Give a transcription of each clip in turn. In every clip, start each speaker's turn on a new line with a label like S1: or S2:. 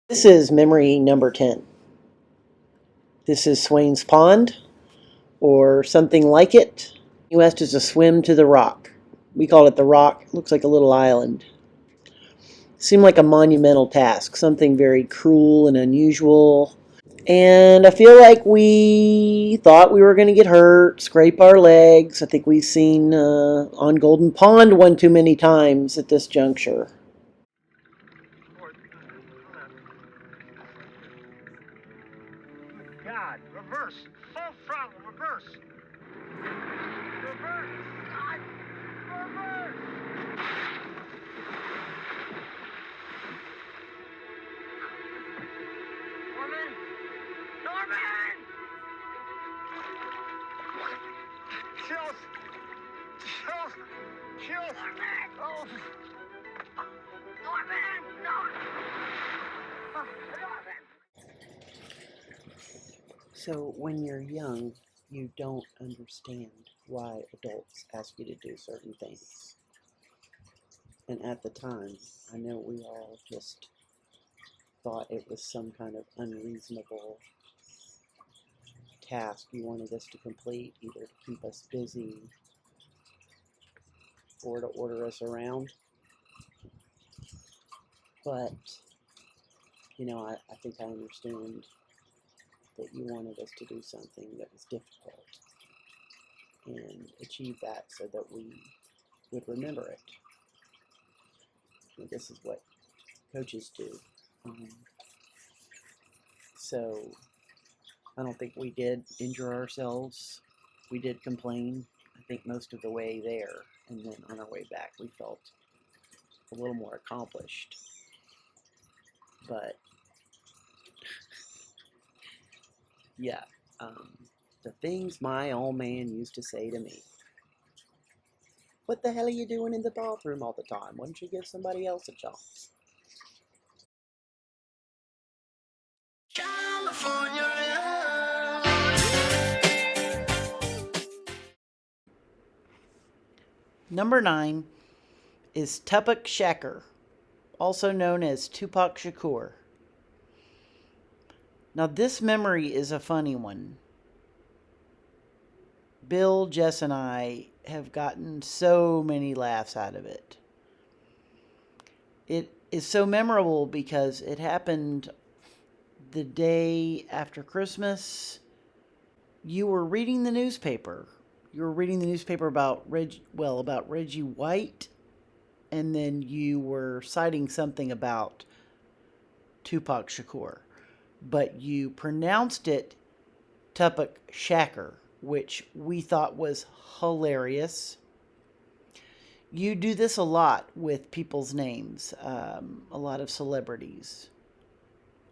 S1: This is memory number 10. This is Swain's Pond, or something like it. West is a swim to the rock. We call it the rock. It looks like a little island. Seemed like a monumental task, something very cruel and unusual. And I feel like we thought we were going to get hurt, scrape our legs. I think we've seen on Golden Pond one too many times at this juncture.
S2: God, reverse. Full throttle, reverse. Reverse. God, reverse. Norman! Norman! Chills. Chills. Chills. Norman! Oh. Norman! Norman! Oh, Norman!
S1: So when you're young, you don't understand why adults ask you to do certain things. And at the time, I know we all just thought it was some kind of unreasonable task you wanted us to complete, either to keep us busy or to order us around. But, I think I understand that you wanted us to do something that was difficult and achieve that so that we would remember it. And this is what coaches do. So I don't think we did injure ourselves. We did complain, I think, most of the way there. And then on our way back, we felt a little more accomplished. But, yeah, the things my old man used to say to me. What the hell are you doing in the bathroom all the time? Why don't you give somebody else a chance? Number 9 is Tupac Shakur, also known as Tupac Shakur. Now this memory is a funny one. Bill, Jess, and I have gotten so many laughs out of it. It is so memorable because it happened the day after Christmas. You were reading the newspaper. You were reading the newspaper about Reggie White, and then you were citing something about Tupac Shakur, but you pronounced it Tupac Shakur, which we thought was hilarious. You do this a lot with people's names, a lot of celebrities.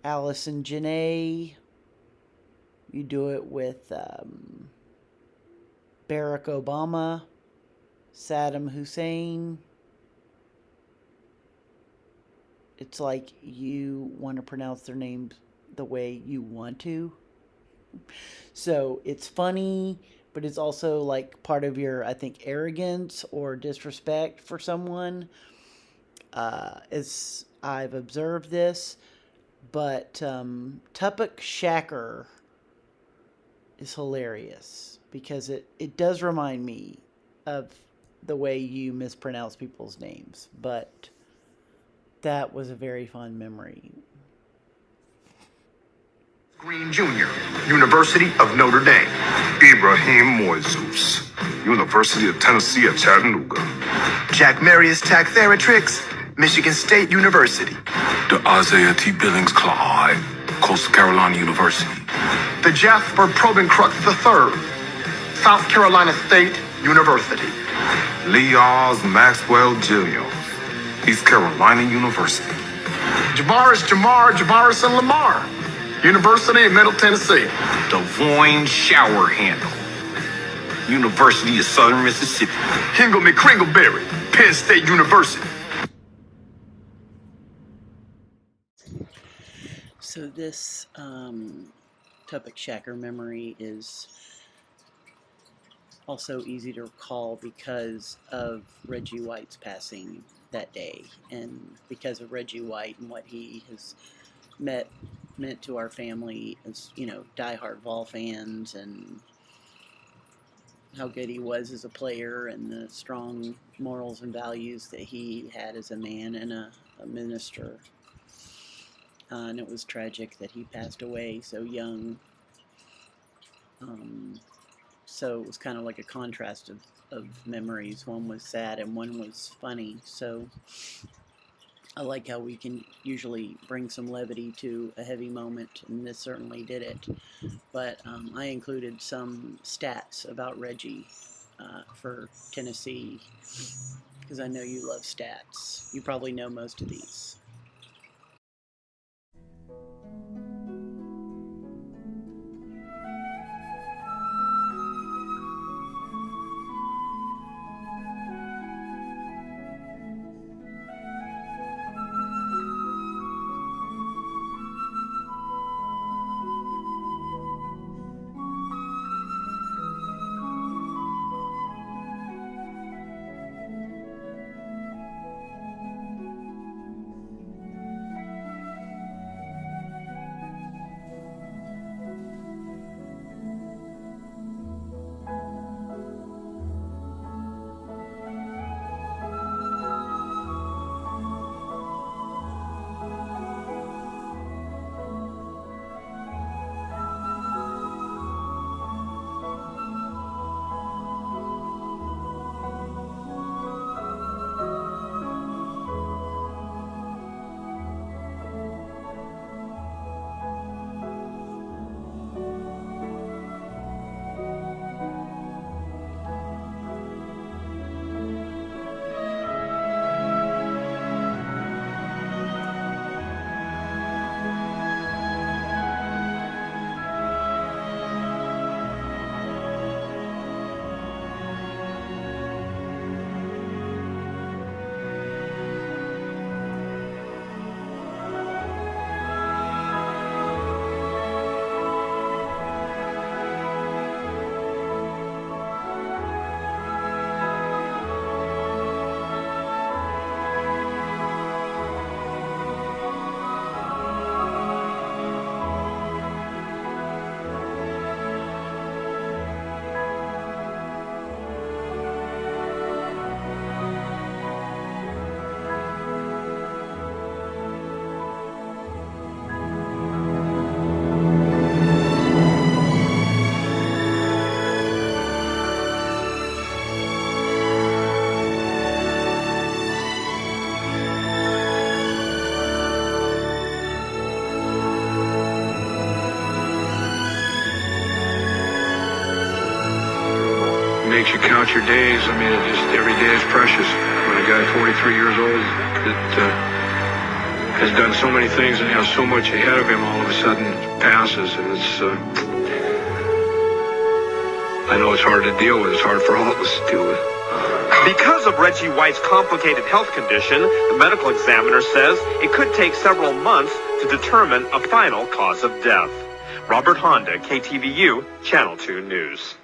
S1: Allison Janae. You do it with Barack Obama, Saddam Hussein. It's like you want to pronounce their names the way you want to. So it's funny, but it's also like part of your, I think, arrogance or disrespect for someone. As I've observed this, but Tupac Shakur is hilarious because it does remind me of the way you mispronounce people's names, but that was a very fun memory.
S3: Green Jr., University of Notre Dame.
S4: Ibrahim Moises, University of Tennessee at Chattanooga.
S3: Jack Marius Tack-Theratrix, Michigan State University.
S4: The Isaiah T. Billings Clyde, Coastal Carolina University.
S3: The Jasper Probencrux III, South Carolina State University.
S4: Lee Oz Maxwell Jr., East Carolina University.
S3: Javaris and Lamar, University of Middle Tennessee.
S5: Devoyne Shower Handle, University of Southern Mississippi.
S3: Hingle McCringleberry, Penn State University.
S1: So this Tupac Shakur memory is also easy to recall because of Reggie White's passing that day, and because of Reggie White and what he has meant to our family as, diehard Vol fans, and how good he was as a player and the strong morals and values that he had as a man and a minister. And it was tragic that he passed away so young. So it was kind of like a contrast of memories. One was sad and one was funny. So I like how we can usually bring some levity to a heavy moment, and this certainly did it. But I included some stats about Reggie for Tennessee, because I know you love stats. You probably know most of these.
S6: Makes you count your days. I mean, every day is precious. When a guy 43 years old that has done so many things and has so much ahead of him all of a sudden passes, and I know it's hard to deal with. It's hard for all of us to deal with.
S7: Because of Reggie White's complicated health condition, the medical examiner says it could take several months to determine a final cause of death. Robert Honda, KTVU, Channel 2 News.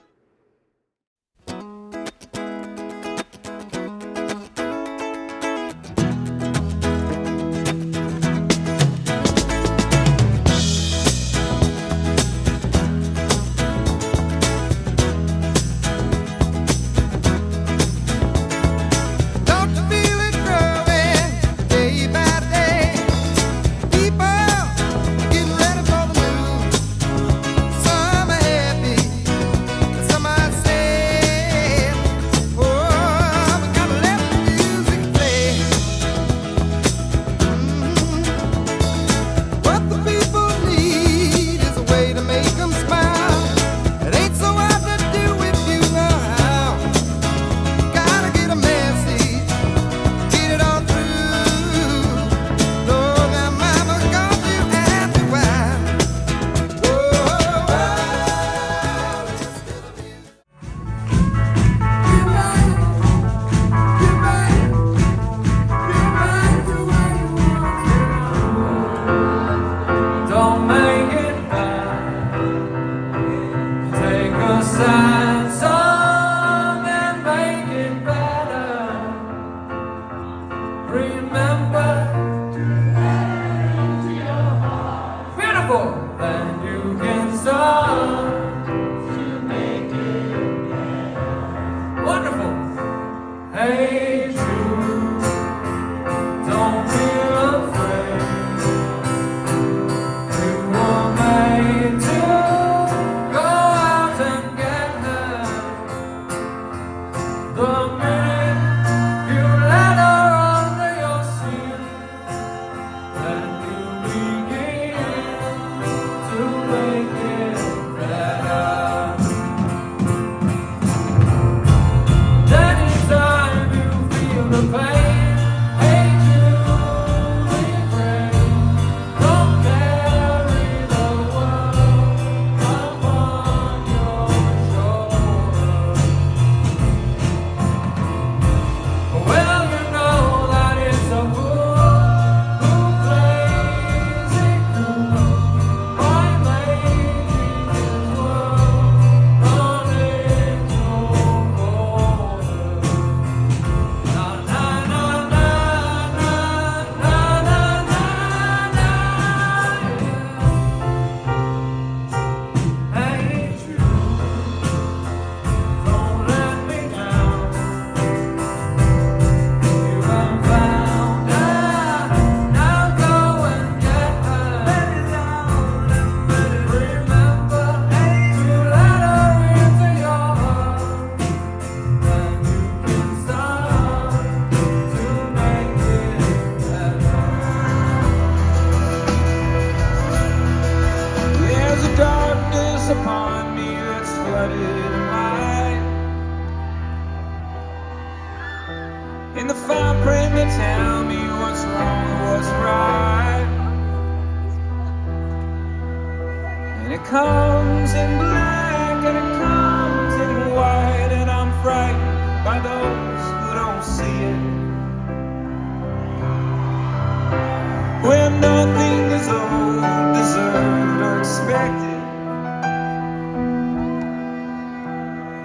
S8: Some are happy,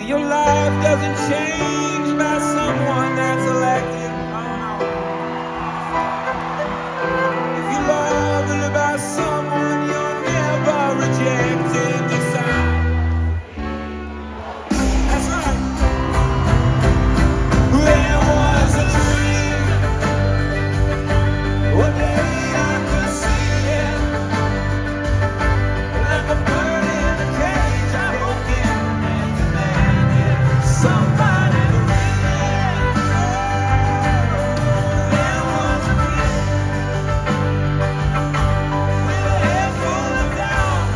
S8: your life doesn't change by someone that's elected. Oh no. If you love about someone, you're never rejected. Decide. That's right. There was a dream. One day I could see it. Like a bird in a cage, I woke in and demanded somebody to read it. There was a kid with a head full of doubt,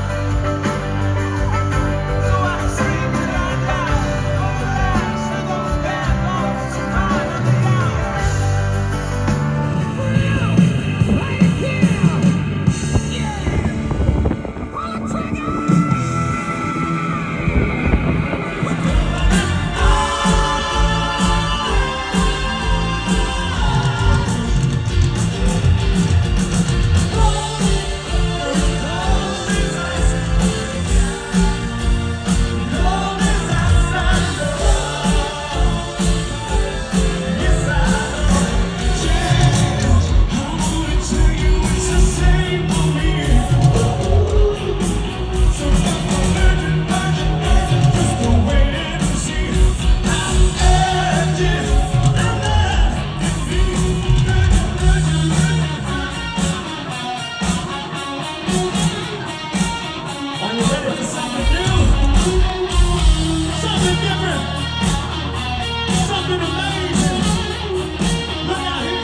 S8: so I screamed it out loud. Oh, last of those bad thoughts finally out. Right here, yeah, pull the trigger. Are you ready for something new? Something different? Something amazing? Look out here.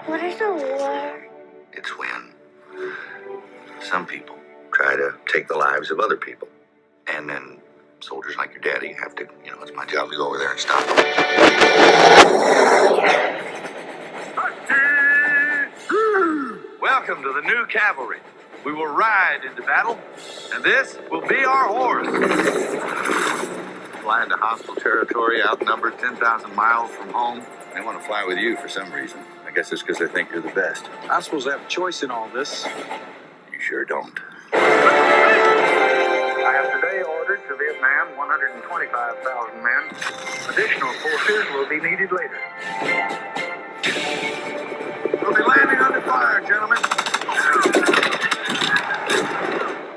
S9: What is a war?
S10: It's when some people try to
S9: take the lives of other people. And then soldiers like your daddy have to, it's my job to go over there and stop them.
S10: Welcome to the new cavalry. We will ride into battle, and this will be our horse.
S9: Fly into hostile territory, outnumbered 10,000 miles from home. They want to fly with you for some reason. I guess it's because they think you're the best.
S10: I'm supposed to have a choice in all this.
S9: You sure don't.
S2: I have today ordered to Vietnam 125,000 men. Additional forces will be needed later.
S10: We'll be landing under fire, gentlemen.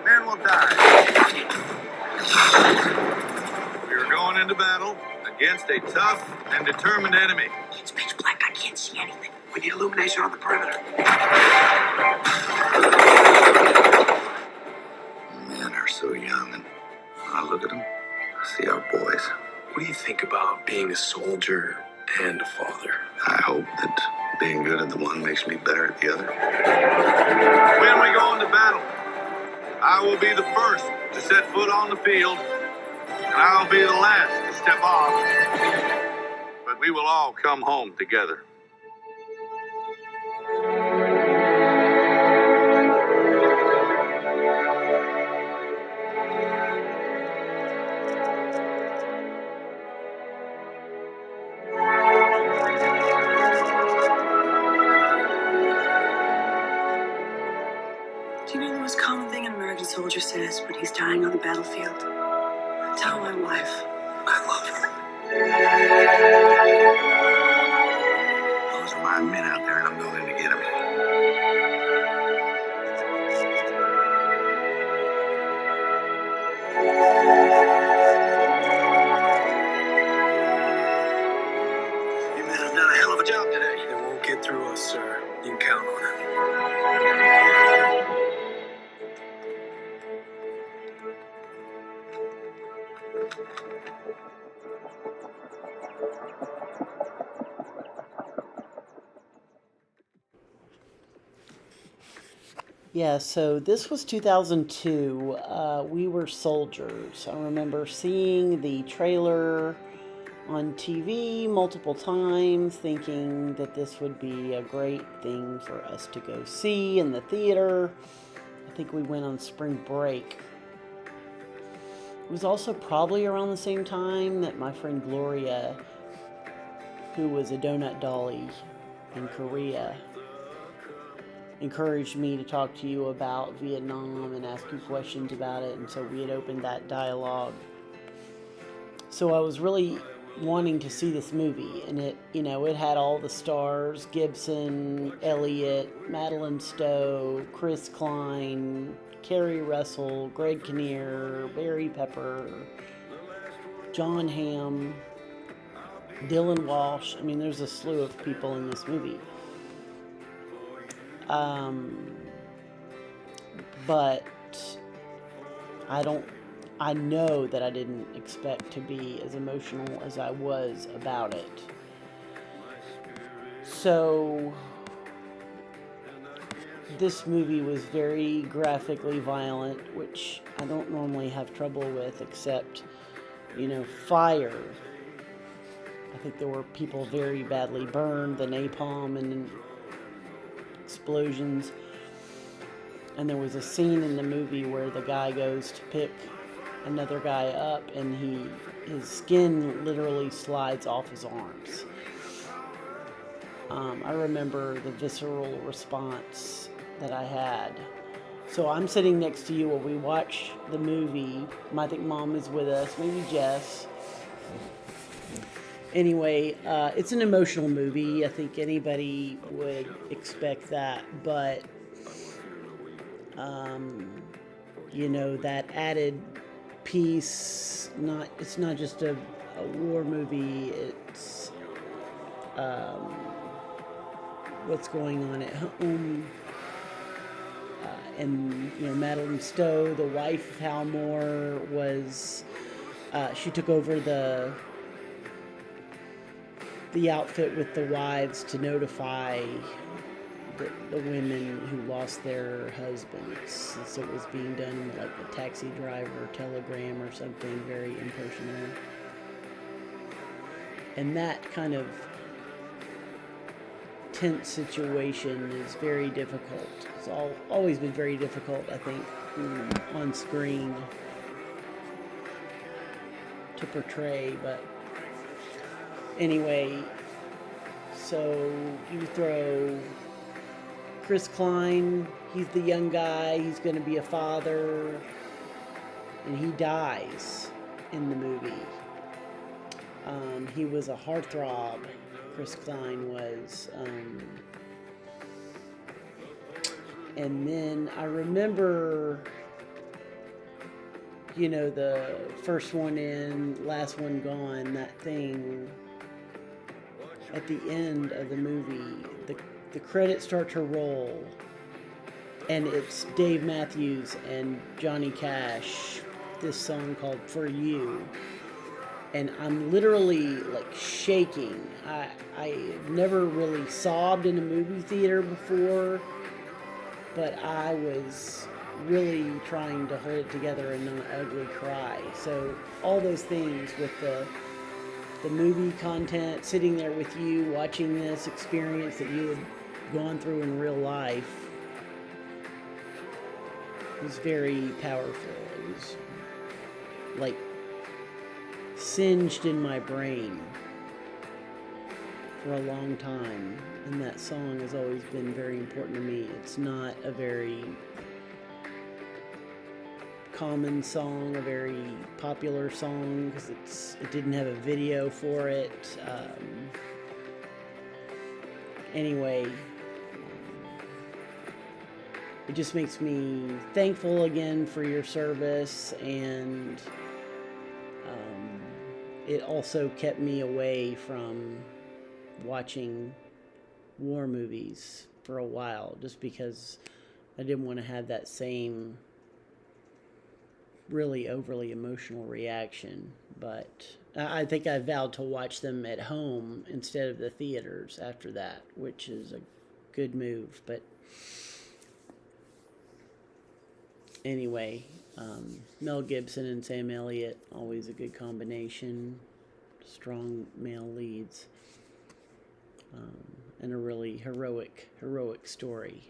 S10: Men will die. We are going into battle against a tough and determined enemy.
S2: It's pitch black. I can't see anything. We need illumination on the perimeter.
S9: Men are so young, and when I look at them, I see our boys.
S10: What do you think about being a soldier and a father?
S9: I hope that being good at the one makes me better at the other.
S10: When we go into battle, I will be the first to set foot on the field, and I will be the last to step off. But we will all come home together.
S11: Do you know the most common thing an American soldier says when he's dying on the battlefield? Tell my wife I love her.
S9: Those are my men out there, and I'm going in to get them.
S10: You men have done a hell of a job today. They won't get through us, sir. You can count on it.
S1: Yeah, so this was 2002. We were soldiers. I remember seeing the trailer on TV multiple times, thinking that this would be a great thing for us to go see in the theater. I think we went on spring break. It was also probably around the same time that my friend Gloria, who was a donut dolly in Korea, encouraged me to talk to you about Vietnam and ask you questions about it, and so we had opened that dialogue. So I was really wanting to see this movie, and it had all the stars: Gibson, Elliott, Madeline Stowe, Chris Klein, Kerry Russell, Greg Kinnear, Barry Pepper, John Hamm, Dylan Walsh. I mean, there's a slew of people in this movie. But I know that I didn't expect to be as emotional as I was about it. So this movie was very graphically violent, which I don't normally have trouble with, except, fire. I think there were people very badly burned, the napalm and explosions. And there was a scene in the movie where the guy goes to pick another guy up, and his skin literally slides off his arms. I remember the visceral response that I had. So I'm sitting next to you while we watch the movie. I think Mom is with us, maybe Jess. Anyway, it's an emotional movie. I think anybody would expect that, but that added piece, it's not just a war movie, it's what's going on at home. And Madeline Stowe, the wife of Hal Moore, she took over the outfit with the wives to notify the women who lost their husbands, since it was being done like a Taxi Driver telegram or something very impersonal. And that kind of tense situation is very difficult. It's always been very difficult, I think, on screen to portray. But anyway, so you throw Chris Klein, he's the young guy, he's going to be a father, and he dies in the movie. He was a heartthrob, Chris Klein was. And then I remember, you know, the first one in, last one gone, that thing at the end of the movie. The credits start to roll, and it's Dave Matthews and Johnny Cash, this song called For You. And I'm literally like shaking. I never really sobbed in a movie theater before, but I was really trying to hold it together and not ugly cry. So all those things with the movie content, sitting there with you, watching this experience that you had gone through in real life, was very powerful. It was like singed in my brain for a long time, and that song has always been very important to me. It's not a very common song, a very popular song, because it didn't have a video for it. Anyway, it just makes me thankful again for your service, and it also kept me away from watching war movies for a while, just because I didn't want to have that same really overly emotional reaction. But I think I vowed to watch them at home instead of the theaters after that, which is a good move. But anyway, Mel Gibson and Sam Elliott, always a good combination. Strong male leads. And a really heroic story.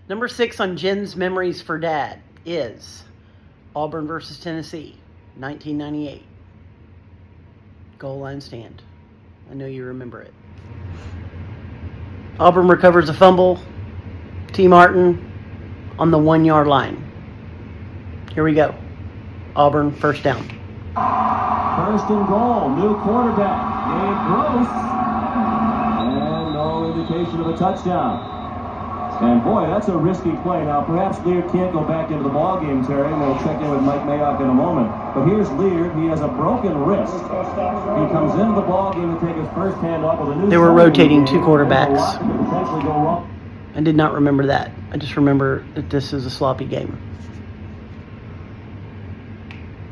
S1: Number 6 on Jen's Memories for Dad is Auburn versus Tennessee, 1998. Goal line stand. I know you remember it. Auburn recovers a fumble. T. Martin on the 1-yard line. Here we go. Auburn, first down.
S12: First and goal, new quarterback, Gabe Gross. And no indication of a touchdown. And boy, that's a risky play. Now, perhaps Lear can't go back into the ballgame, Terry, and we'll check in with Mike Mayock in a moment. But here's Lear. He has a broken wrist. He comes into the ballgame to take his first handoff with a new.
S1: They were rotating two quarterbacks. I did not remember that. I just remember that this is a sloppy game.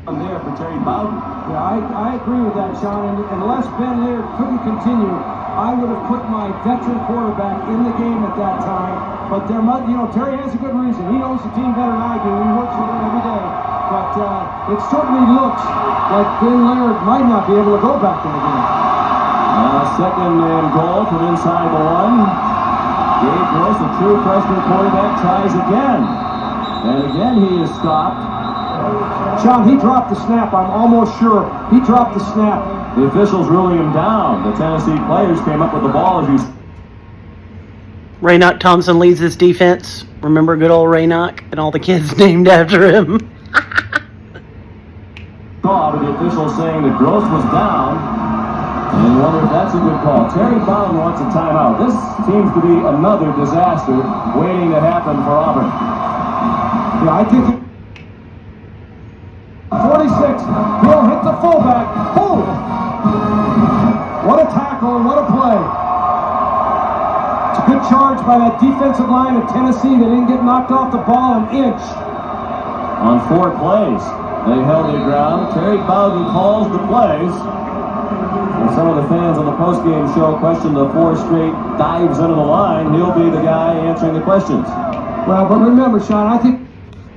S12: There for Terry Bowden.
S13: Yeah, I agree with that, Sean. Unless Ben Lear couldn't continue, I would have put my veteran quarterback in the game at that time. But there must, Terry has a good reason. He knows the team better than I do. He works with it every day. But it certainly looks like Ben Lear might not be able to go back in the game.
S12: Second and goal from inside the one. Gabe Gross, a true freshman quarterback, tries again. And again he is stopped.
S13: Sean, he dropped the snap. I'm almost sure he dropped the snap.
S12: The officials ruling him down. The Tennessee players came up with the ball as you.
S1: Raynock Thompson leads this defense. Remember good old Raynock and all the kids named after him.
S12: But the officials saying that Gross was down. And you wonder if that's a good call. Terry Bowden wants a timeout. This seems to be another disaster waiting to happen for Auburn.
S13: Yeah, I think 46, he'll hit the fullback. Boom! What a tackle and what a play. It's a good charge by that defensive line of Tennessee. They didn't get knocked off the ball an inch.
S12: On 4 plays, they held their ground. Terry Bowden calls the plays. some of the fans on the postgame show questioned the 4 straight dives under the line. He'll be the guy answering the questions.
S13: Well, but remember, Sean, I think...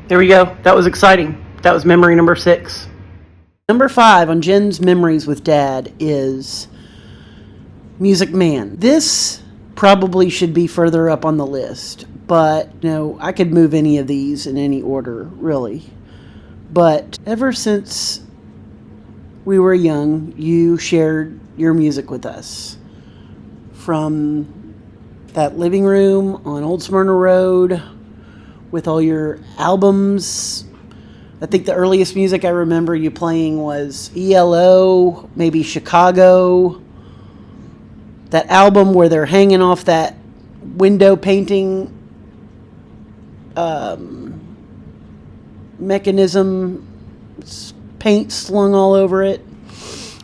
S1: There we go. That was exciting. That was memory number 6. Number 5 on Jen's memories with Dad is Music Man. This probably should be further up on the list, but I could move any of these in any order, really. But ever since we were young, you shared your music with us. From that living room on Old Smyrna Road with all your albums. I think the earliest music I remember you playing was ELO, maybe Chicago. That album where they're hanging off that window painting mechanism, paint slung all over it.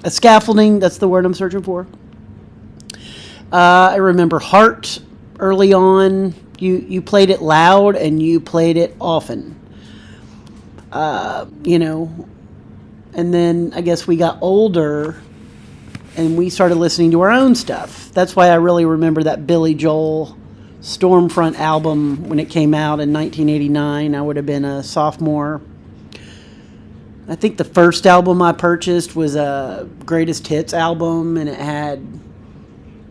S1: A scaffolding, that's the word I'm searching for. I remember Heart early on. You played it loud and you played it often. And then I guess we got older and we started listening to our own stuff. That's why I really remember that Billy Joel Stormfront album when it came out in 1989. I would have been a sophomore. I think the first album I purchased was a greatest hits album, and it had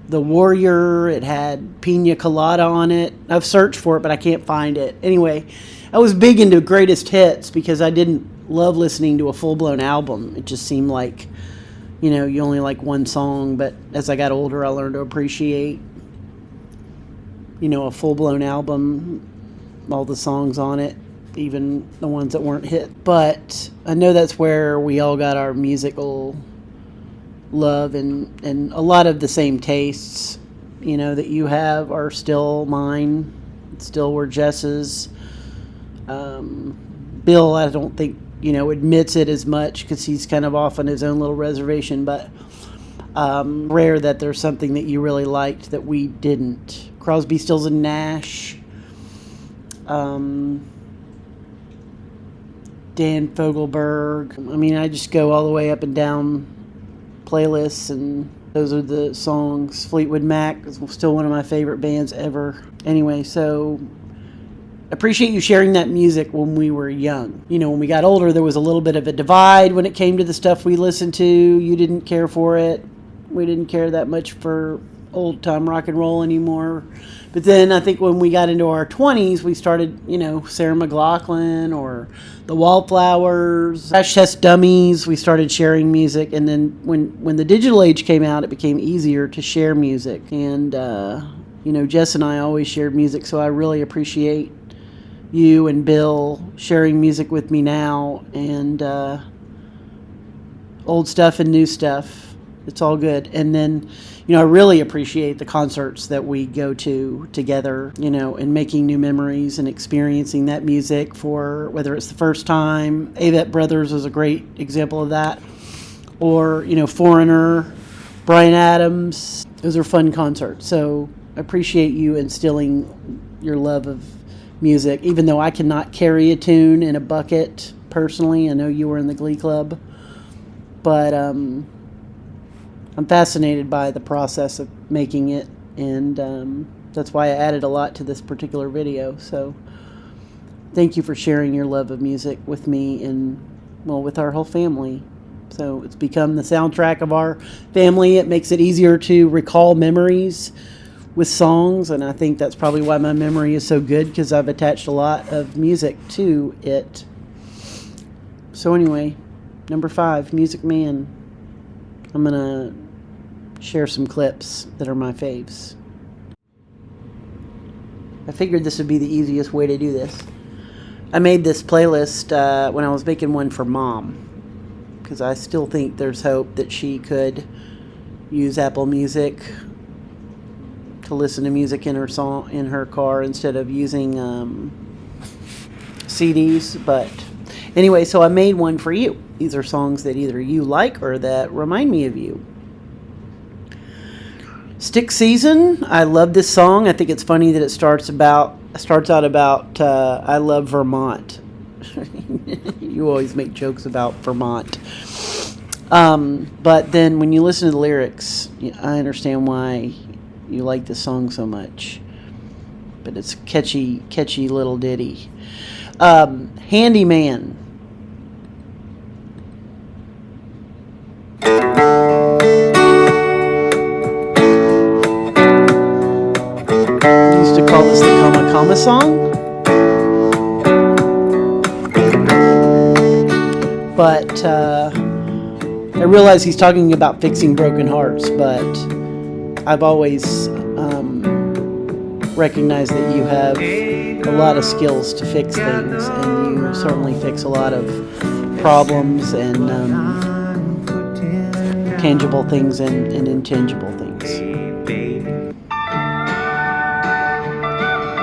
S1: The Warrior, it had Pina Colada on it. I've searched for it, but I can't find it. Anyway, I was big into greatest hits because I didn't love listening to a full-blown album. It just seemed like, you only like one song, but as I got older, I learned to appreciate, a full-blown album, all the songs on it, even the ones that weren't hit. But I know that's where we all got our musical love, and a lot of the same tastes, that you have are still mine, still were Jess's. Bill, I don't think, admits it as much because he's kind of off on his own little reservation, but rare that there's something that you really liked that we didn't. Crosby, Stills, and Nash, Dan Fogelberg. I mean, I just go all the way up and down playlists, and those are the songs. Fleetwood Mac is still one of my favorite bands ever. Anyway, so appreciate you sharing that music when we were young. When we got older, there was a little bit of a divide when it came to the stuff we listened to. You didn't care for it. We didn't care that much for old-time rock and roll anymore. But then I think when we got into our 20s, we started, Sarah McLachlan or the Wallflowers, Crash Test Dummies. We started sharing music. And then when the digital age came out, it became easier to share music. And, Jess and I always shared music, so I really appreciate you and Bill sharing music with me now, and old stuff and new stuff. It's all good. And then, I really appreciate the concerts that we go to together, and making new memories and experiencing that music for whether it's the first time. Avett Brothers was a great example of that. Or, Foreigner, Bryan Adams. Those are fun concerts. So I appreciate you instilling your love of music, even though I cannot carry a tune in a bucket personally. I know you were in the Glee Club, but I'm fascinated by the process of making it, and that's why I added a lot to this particular video. So thank you for sharing your love of music with me and, with our whole family. So it's become the soundtrack of our family. It makes it easier to recall memories with songs, and I think that's probably why my memory is so good, because I've attached a lot of music to it. So anyway, number 5, Music Man. I'm gonna share some clips that are my faves. I figured this would be the easiest way to do this. I made this playlist when I was making one for Mom, because I still think there's hope that she could use Apple Music to listen to music in her car instead of using CDs. But anyway, so I made one for you. These are songs that either you like or that remind me of you. Stick Season. I love this song. I think it's funny that it starts out about I love Vermont. You always make jokes about Vermont. But then when you listen to the lyrics, I understand why you like this song so much. But it's a catchy little ditty. Handyman. Used to call this the Kama Kama song. But I realize he's talking about fixing broken hearts, but I've always recognized that you have a lot of skills to fix things, and you certainly fix a lot of problems and tangible things and intangible things.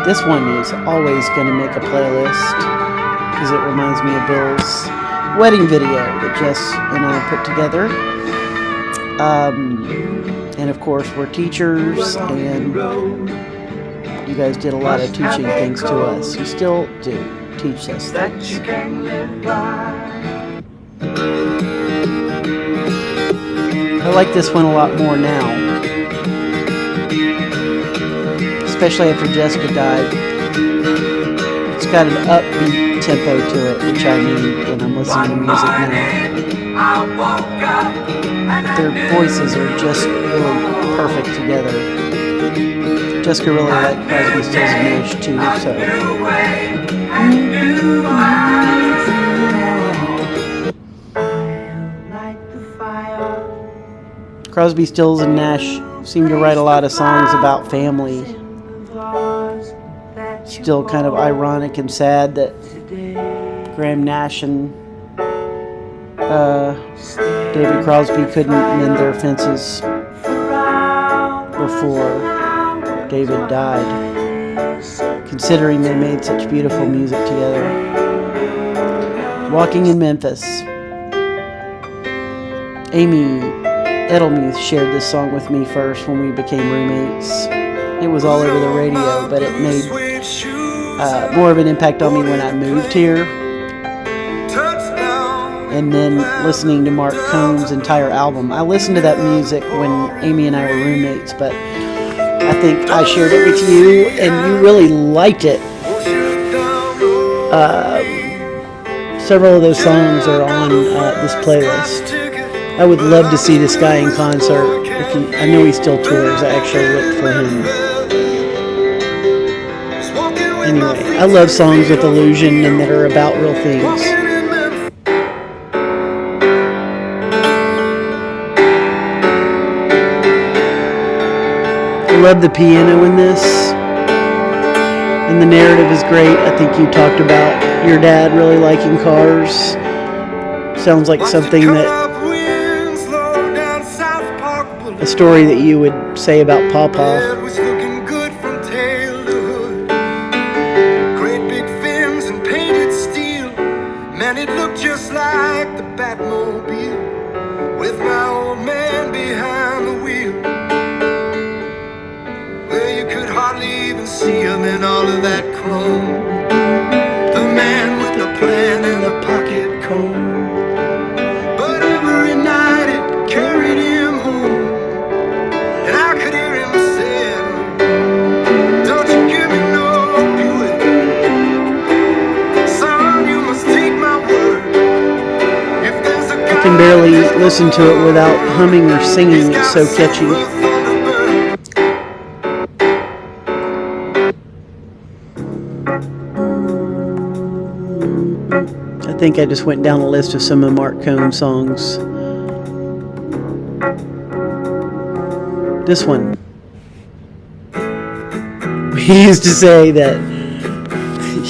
S1: This one is always going to make a playlist because it reminds me of Bill's wedding video that Jess and I put together. And of course, we're teachers, and you guys did a lot of teaching things to us. You still do teach us things. I like this one a lot more now, especially after Jessica died. It's got an upbeat tempo to it, which I need when I'm listening to music now. Their voices are just really perfect together. Jessica really liked Crosby, Stills, and Nash too, so. Crosby, Stills, and Nash seem to write a lot of songs about family. Still kind of ironic and sad that Graham Nash and David Crosby couldn't mend their fences before David died, considering they made such beautiful music together. Walking in Memphis. Amy Edelmuth shared this song with me first when we became roommates. It was all over the radio, but it made more of an impact on me when I moved here. And then listening to Mark Cohn's entire album. I listened to that music when Amy and I were roommates, but I think I shared it with you, and you really liked it. Several of those songs are on this playlist. I would love to see this guy in concert. I know he still tours. I actually looked for him. Anyway, I love songs with illusion and that are about real things. I love the piano in this, and the narrative is great. I think you talked about your dad really liking cars. Sounds like something that, a story that you would say about Pawpaw.
S8: It looked just like the Batmobile with my old man behind the wheel. Well, you could hardly even see him in all of that chrome. The man with the plan and the pocket comb. But every night it carried him home, and I could hear him say, don't you give me no Buick, son, you must take my word.
S1: I can barely listen to it without humming or singing. It's so catchy. I think I just went down a list of some of Mark Cohn's songs. This one. We used to say that,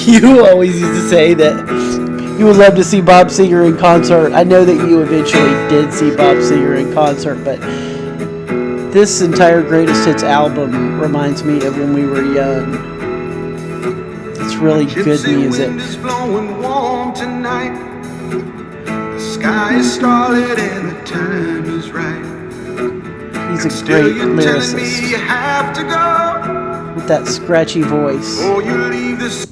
S1: you always used to say that you would love to see Bob Seger in concert. I know that you eventually did see Bob Seger in concert, but this entire Greatest Hits album reminds me of when we were young. It's really good music.
S8: Wind is blowing warm tonight. The sky is starlit and the time is right.
S1: He's a great lyricist
S8: You have to go.
S1: with that scratchy voice.
S8: Or you leave this.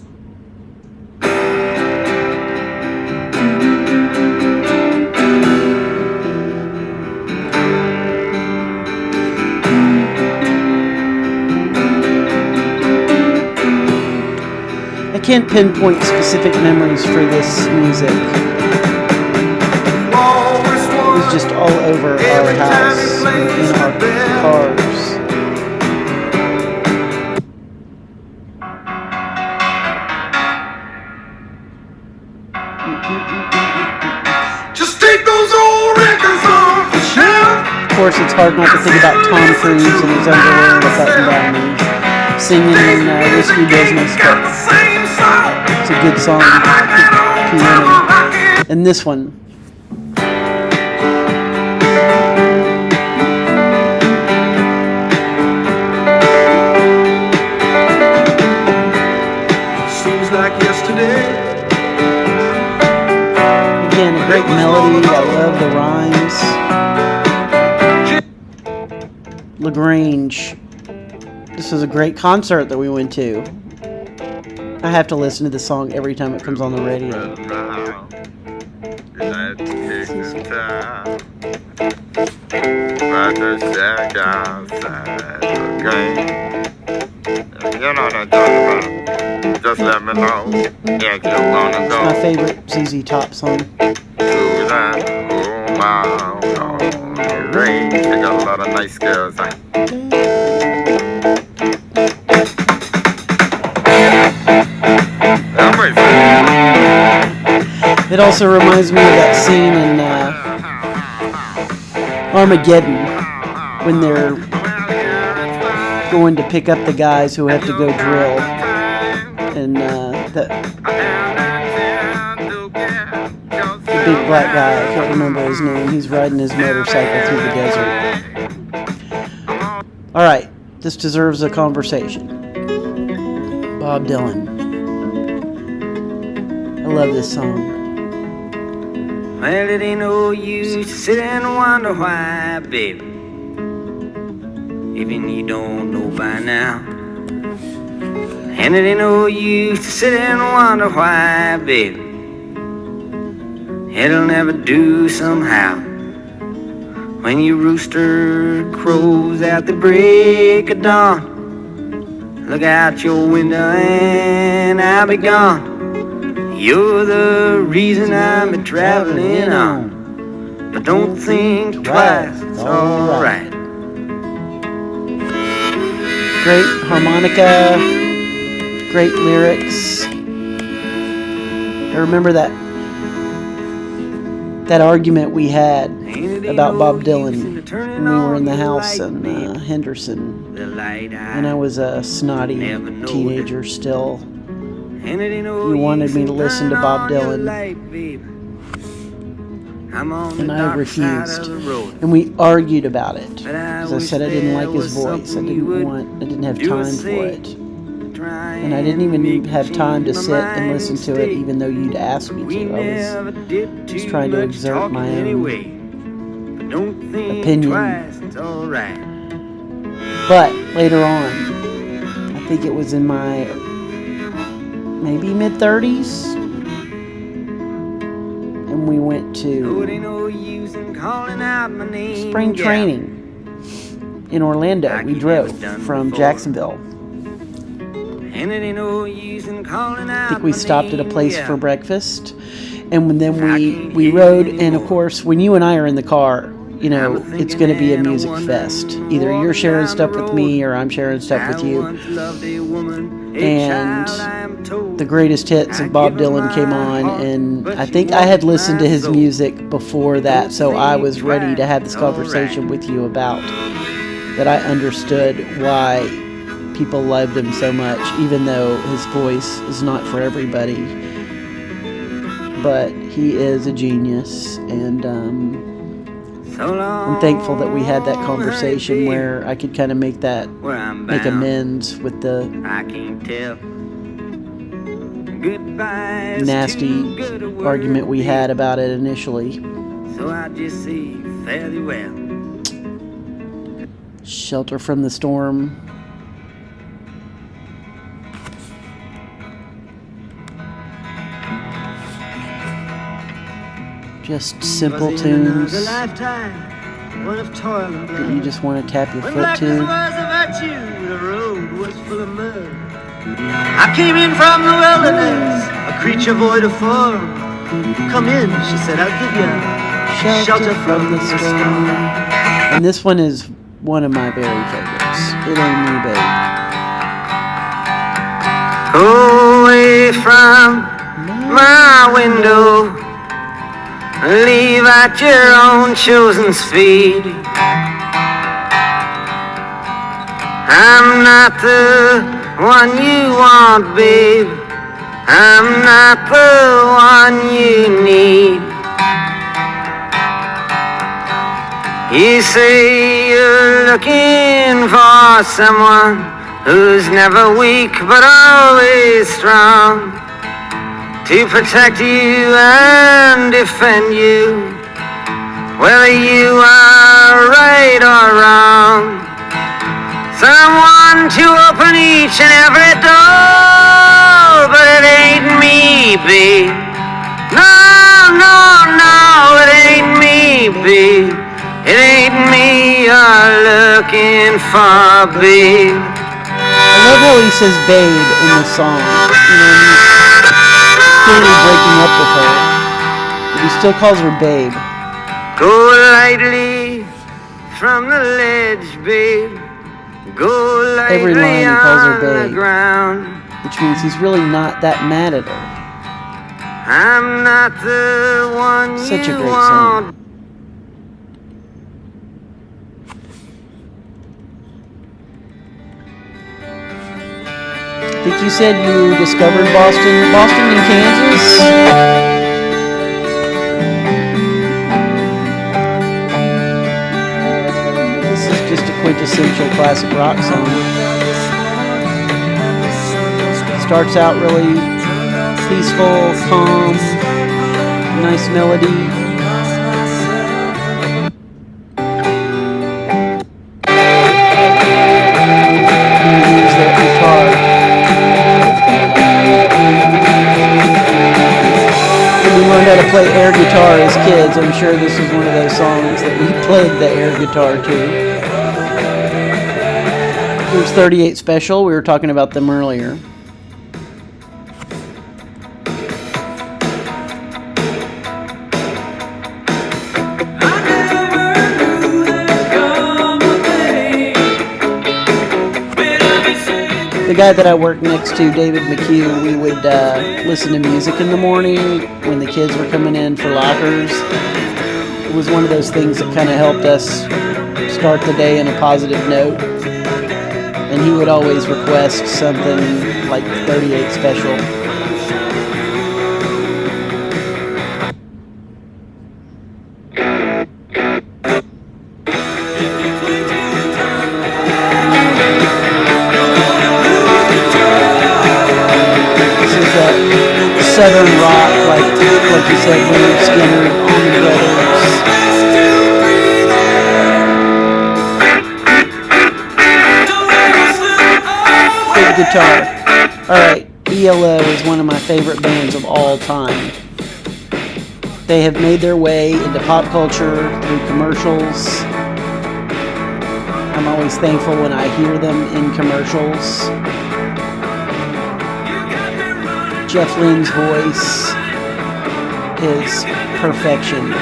S1: I can't pinpoint specific memories for this music. It was just all over our house and in our cars.
S8: Just take those old records off the shelf.
S1: Of course, it's hard not to think about Tom Cruise and his underwear and a button-down knee, singing in Whiskey Business, but it's a good song. Piano. And this one.
S8: Seems like yesterday.
S1: Again, a great melody. I love the rhymes. LaGrange. This was a great concert that we went to. I have to listen to this song every time it comes on the radio.
S9: Just let me know if you wanna go.
S1: It's my favorite ZZ Top song.
S9: They got a lot of nice girls.
S1: It also reminds me of that scene in Armageddon when they're going to pick up the guys who have to go drill, and the big black guy, I can't remember his name, he's riding his motorcycle through the desert. Alright, this deserves a conversation. Bob Dylan. I love this song.
S14: Well, it ain't no use to sit and wonder why, baby, even you don't know by now. And it ain't no use to sit and wonder why, baby, it'll never do somehow. When your rooster crows at the break of dawn, look out your window and I'll be gone. You're the reason I'm a traveling on, but don't think twice, it's alright.
S1: Great harmonica, great lyrics. I remember that argument we had about Bob Dylan when we were in the house in Henderson, and I was a snotty teenager still. You wanted me to listen to Bob Dylan, and I refused. And we argued about it because I said I didn't like his voice. I didn't have time for it, and I didn't even have time to sit and listen to it, even though you'd asked me to. I was just trying to exert my own opinion. But later on, I think it was in my maybe mid-30s, and we went to spring training in Orlando. We drove from Jacksonville. I think we stopped at a place for breakfast, and then we rode, and of course when you and I are in the car, you know, it's going to be a music fest. Either you're sharing stuff with me or I'm sharing stuff with you. And the greatest hits of Bob Dylan came on, and I think I had listened to his music before that, so I was ready to have this conversation with you about that. I understood why people loved him so much, even though his voice is not for everybody. But he is a genius, and I'm thankful that we had that conversation where I could kind of make amends with the nasty argument we had about it initially. So I just say fairly well. Shelter from the Storm. Just simple tunes that you just want to tap your foot to.
S14: The road was full of mud. I came in from the wilderness, a creature void of form. Come in, she said, I'll give you shelter from the storm.
S1: And this one is one of my very favorites. It Ain't Me, Babe.
S14: Go away from my window, leave at your own chosen speed. I'm not the one you want, babe. I'm not the one you need. You say you're looking for someone who's never weak but always strong, to protect you and defend you, whether you are right or wrong. Someone to open each and every door, but it ain't me, babe. No, no, no, it ain't me, babe. It ain't me you're looking for, babe.
S1: I love how he says babe in the song. You know, he's clearly breaking up with her, but he still calls her babe.
S14: Go lightly from the ledge, babe. Go lightly
S1: Every line he calls her
S14: on the
S1: babe,
S14: ground.
S1: which means he's really not that mad at her.
S14: I'm not the one
S1: Such
S14: you
S1: a great
S14: want.
S1: song. I think you said you discovered Boston in Kansas? This is just a quintessential classic rock song. Starts out really peaceful, calm, nice melody. And use that guitar. We learned how to play air guitar as kids. I'm sure this was one of those songs that we played the air guitar to. Here's 38 Special. We were talking about them earlier. The guy that I worked next to, David McHugh, we would listen to music in the morning when the kids were coming in for lockers. It was one of those things that kind of helped us start the day in a positive note. And he would always request something like 38 Special. Southern rock, like you said, Leonard Skinner, Allman Brothers. Big guitar. Alright, ELO is one of my favorite bands of all time. They have made their way into pop culture through commercials. I'm always thankful when I hear them in commercials. Jeff Lynne's voice is perfection.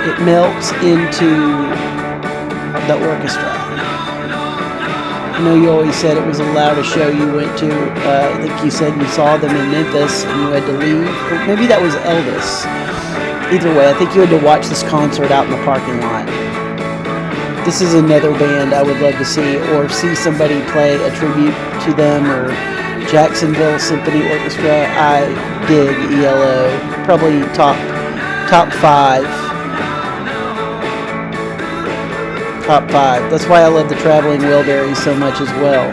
S1: It melts into the orchestra. I know you always said it was the loudest show you went to. I think you said you saw them in Memphis and you had to leave. Or maybe that was Elvis. Either way, I think you had to watch this concert out in the parking lot. This is another band I would love to see, or see somebody play a tribute to them, or Jacksonville Symphony Orchestra. I dig ELO. Probably top 5. Top 5. That's why I love the Traveling Wilburys so much as well.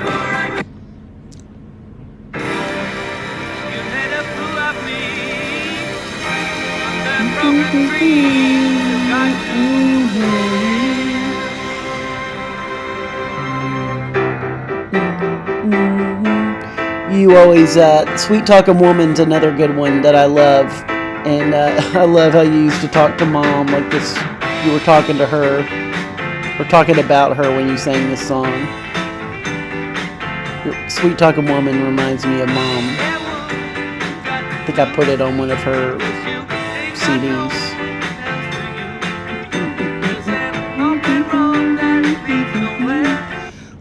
S1: You always, Sweet Talking Woman's another good one that I love. And I love how you used to talk to Mom like this. You were talking to her, or talking about her when you sang this song. Sweet Talking Woman reminds me of Mom. I think I put it on one of her CDs.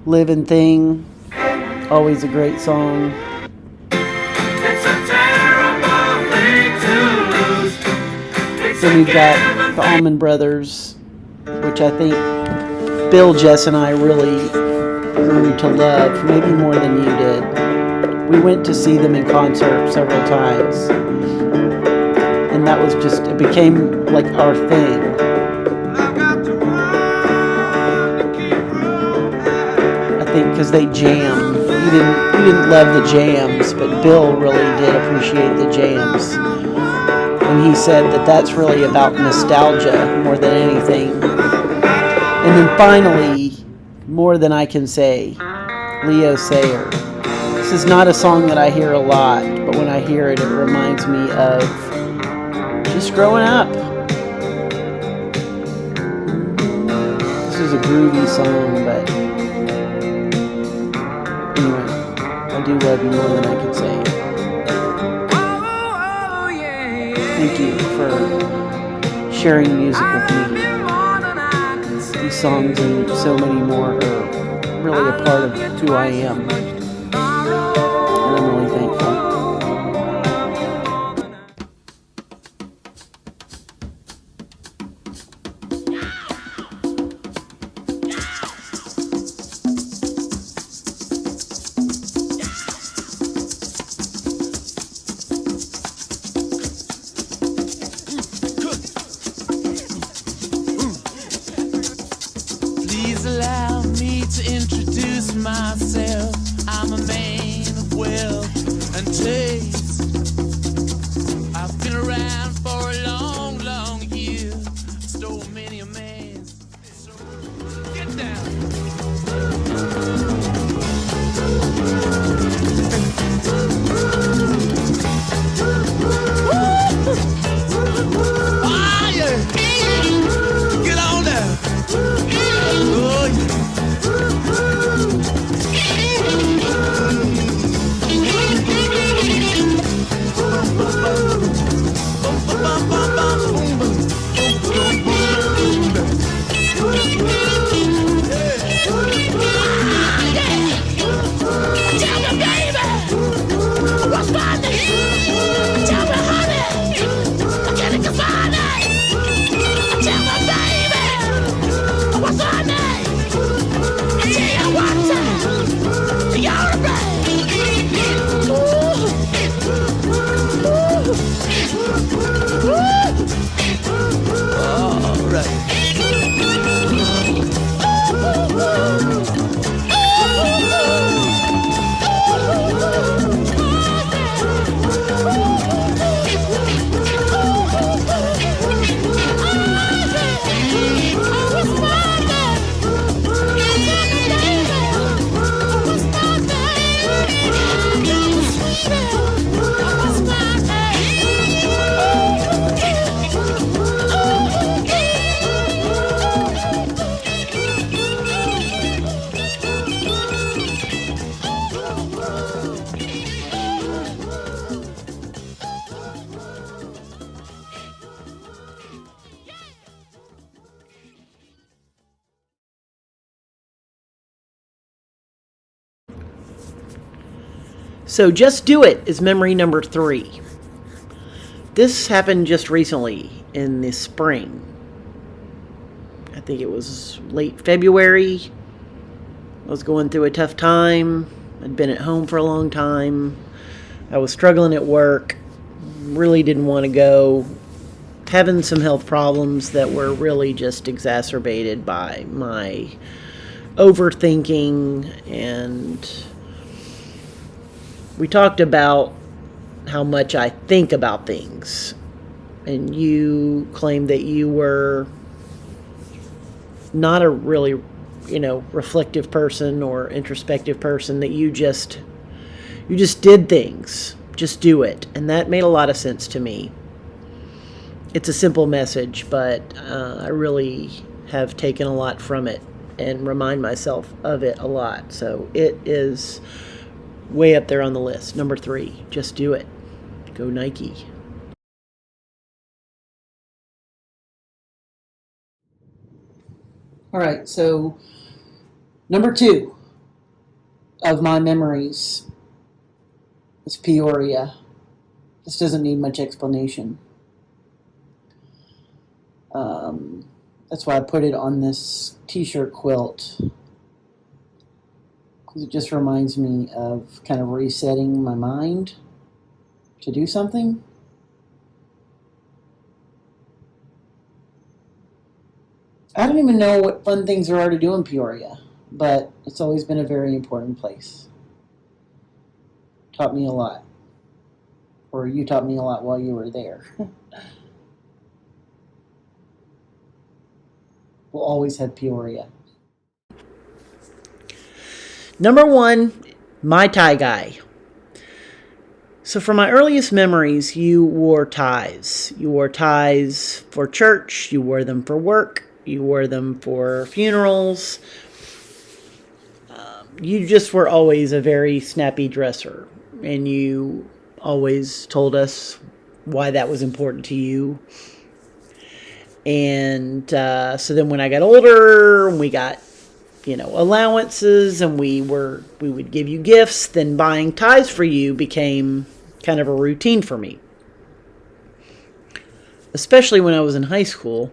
S1: Living Thing, always a great song. Then we've got the Allman Brothers, which I think Bill, Jess, and I really grew to love, maybe more than you did. We went to see them in concert several times, and that was just, it became like our thing. I think because they jammed. You didn't love the jams, but Bill really did appreciate the jams. And he said that that's really about nostalgia more than anything. And then finally, More Than I Can Say, Leo Sayer. This is not a song that I hear a lot, but when I hear it, it reminds me of just growing up. This is a groovy song, but anyway, I do love you more than I can say. Thank you for sharing music with me. These songs and so many more are really a part of who I am. And I'm really thankful.
S8: Please allow me to introduce myself. I'm a man of wealth and taste. I've been around for a long, long year. Stole many a man's. So get down. Ah, yeah. Get on down. Oh, yeah.
S1: So Just Do It is memory number 3. This happened just recently in the spring. I think it was late February. I was going through a tough time. I'd been at home for a long time. I was struggling at work. Really didn't want to go. Having some health problems that were really just exacerbated by my overthinking, and we talked about how much I think about things, and you claimed that you were not a really, reflective person or introspective person, that you just did things. Just do it. And that made a lot of sense to me. It's a simple message, but I really have taken a lot from it and remind myself of it a lot. So it is way up there on the list. Number 3, just do it. Go Nike. All right, so number 2 of my memories is Peoria. This doesn't need much explanation. That's why I put it on this t-shirt quilt, because it just reminds me of kind of resetting my mind to do something. I don't even know what fun things there are to do in Peoria, but it's always been a very important place. Taught me a lot. Or you taught me a lot while you were there. We'll always have Peoria. Number 1, my tie guy. So from my earliest memories, you wore ties. You wore ties for church. You wore them for work. You wore them for funerals. You just were always a very snappy dresser. And you always told us why that was important to you. And so then when I got older, we got, allowances, and we would give you gifts, then buying ties for you became kind of a routine for me. Especially when I was in high school.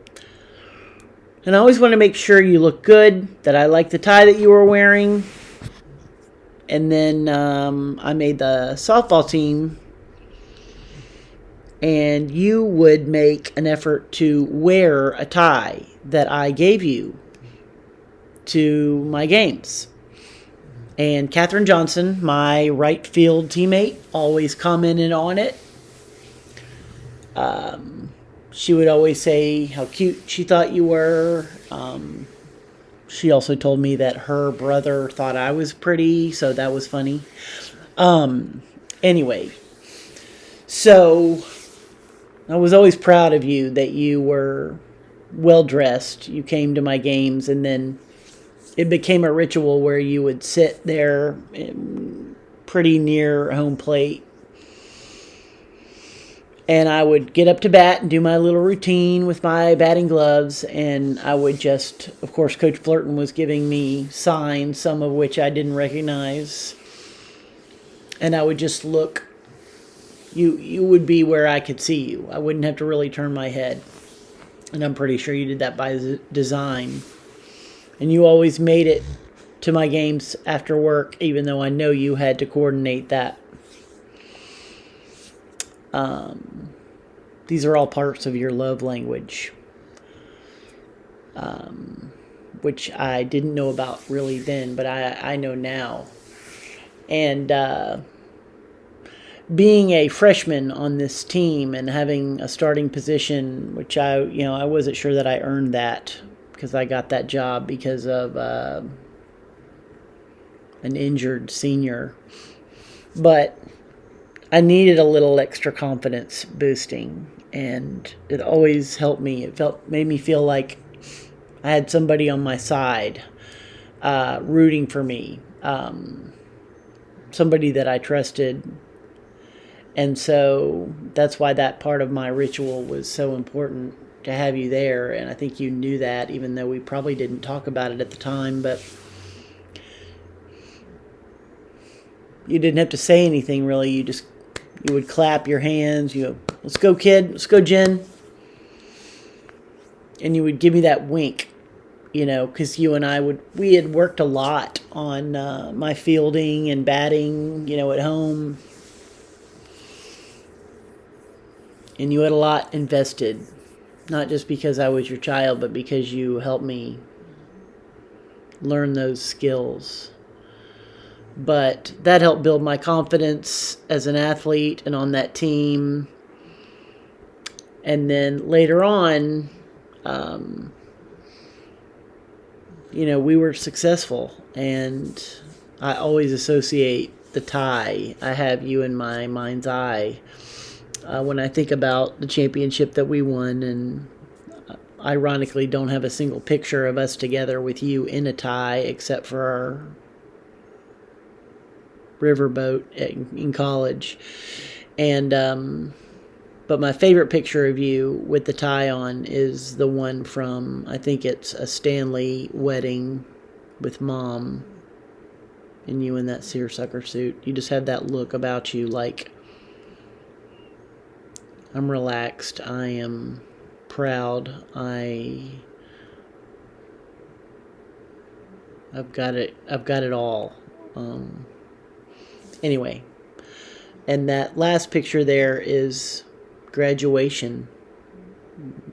S1: And I always wanted to make sure you looked good, that I liked the tie that you were wearing. And then I made the softball team, and you would make an effort to wear a tie that I gave you to my games. And Katherine Johnson, my right field teammate, always commented on it. She would always say how cute she thought you were. She also told me that her brother thought I was pretty, so that was funny. Anyway, so I was always proud of you that you were well-dressed. You came to my games, and then it became a ritual where you would sit there pretty near home plate. And I would get up to bat and do my little routine with my batting gloves. And I would just, of course, Coach Flirton was giving me signs, some of which I didn't recognize. And I would just look. You would be where I could see you. I wouldn't have to really turn my head. And I'm pretty sure you did that by design. And you always made it to my games after work, even though I know you had to coordinate that. These are all parts of your love language, which I didn't know about really then, but I know now. And being a freshman on this team and having a starting position, which I wasn't sure that I earned that, because I got that job because of an injured senior. But I needed a little extra confidence boosting, and it always helped me. It made me feel like I had somebody on my side, rooting for me, somebody that I trusted. And so that's why that part of my ritual was so important, to have you there. And I think you knew that, even though we probably didn't talk about it at the time, but you didn't have to say anything really. You would clap your hands. You go, "Let's go, kid. Let's go, Jen." And you would give me that wink, because you and we had worked a lot on my fielding and batting, at home. And you had a lot invested, not just because I was your child, but because you helped me learn those skills. But that helped build my confidence as an athlete and on that team. And then later on, we were successful. And I always associate the tie. I have you in my mind's eye when I think about the championship that we won. And ironically, don't have a single picture of us together with you in a tie, except for riverboat in college. And but my favorite picture of you with the tie on is the one from, I think it's a Stanley wedding with Mom and you in that seersucker suit. You just have that look about you like, I'm relaxed, I am proud, I've got it all. Anyway, and that last picture there is graduation,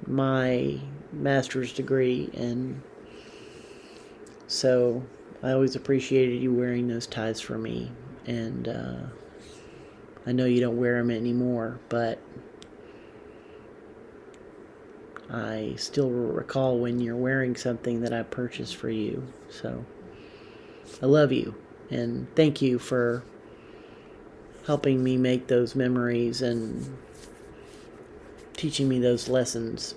S1: my master's degree, and so I always appreciated you wearing those ties for me. And I know you don't wear them anymore, but I still recall when you're wearing something that I purchased for you. So I love you, and thank you for helping me make those memories and teaching me those lessons.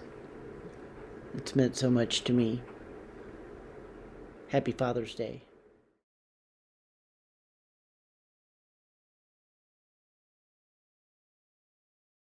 S1: It's meant so much to me. Happy Father's Day.